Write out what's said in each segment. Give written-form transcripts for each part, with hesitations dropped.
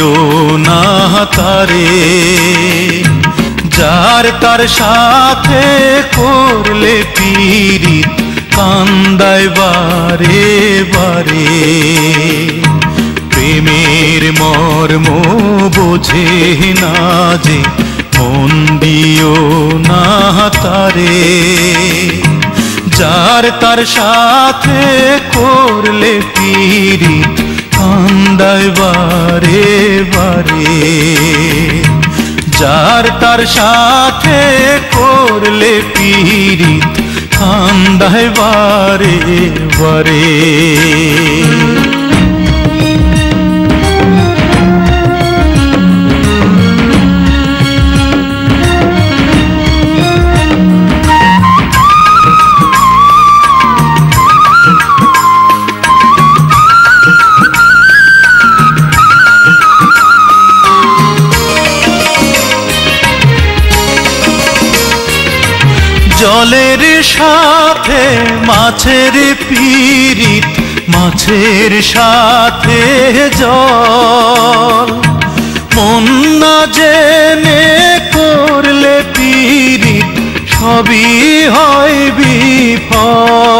দিও না তারে, যার তার সাথে করলে পীড়িত কান্দায় বারে বারে। প্রেমের মর্ম বোঝে না যে মন দিও না তারে, যার তার সাথে করলে পীড়িত কান্দায় বারে বারে। যার তার সাথে করলে পীড়িত কান্দায় বারে বারে। জলের সাথে মাছের পীড়িত, মাছের সাথে জল। মন না জেনে করলে পীড়িত সবই হয় বিফল।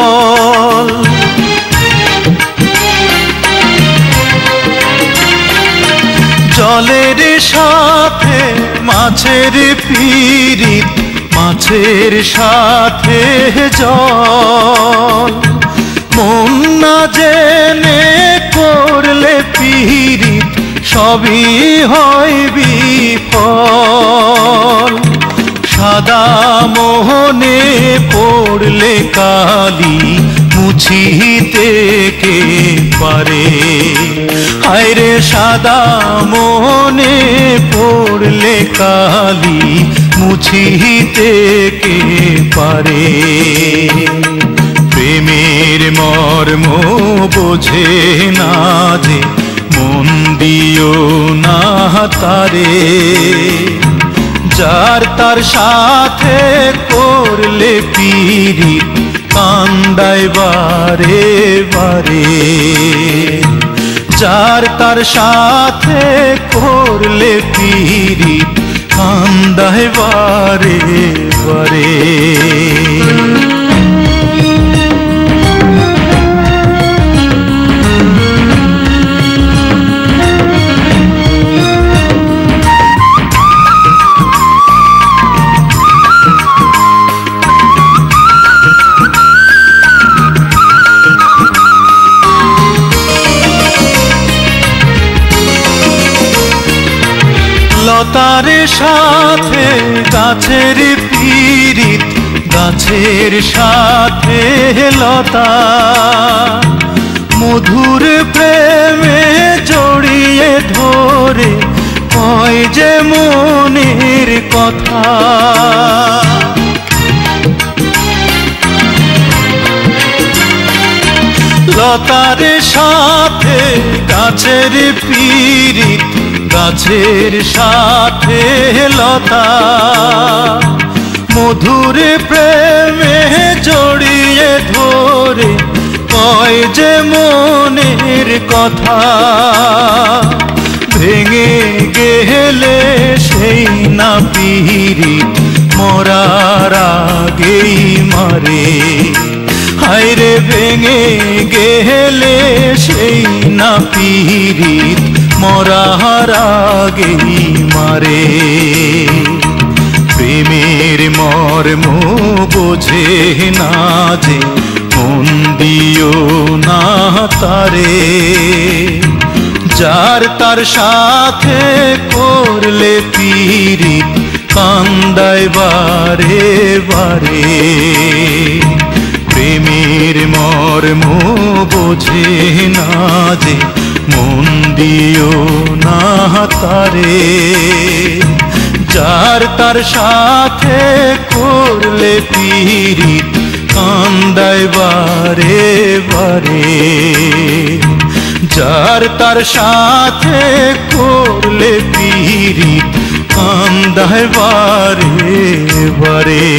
জলের সাথে মাছের পীড়িত, মাছের সাথে জল। মন না জেনে করলে পীড়িত সবই হয় বিফল। সাদা মোহনে পড়লে কালি মুছিতে কে পারে। হায়রে সাদা মোহনে পড়লে কালি মুছিতে কে পারে। প্রেমের মর্ম বোঝে না যে মন দিও না তারে, যার তার সাথে করলে পীড়িত কান্দায় বারে বারে। যার তার সাথে করলে পীড়িত কান্দায় বারে বারে। লতার সাথে গাছের পীড়িত, গাছের সাথে লতা। মধুর প্রেমে জড়িয়ে ধরে কয় যে মনের কথা। লতার সাথে গাছের পীড়িত, গাছের সাথে লতা। মধুর প্রেমে জড়িয়ে ধরে কয় যে মনের কথা। ভেঙে গেলে সেই না পীড়িত মরার আগেই মারে। হায়রে ভেঙে গেলে সেই না পীড়িত মরার আগেই মারে। প্রেমের মর্ম বোঝে না যে মন দিও না তারে, যার তার সাথে করলে পীড়িত কান্দায় বারে বারে। প্রেমের মর্ম বোঝে না যে মন দিও না তারে, যার তার সাথে করলে পীড়িত কান্দায় বারে বারে। যার তার সাথে করলে পীড়িত কান্দায় বারে বারে।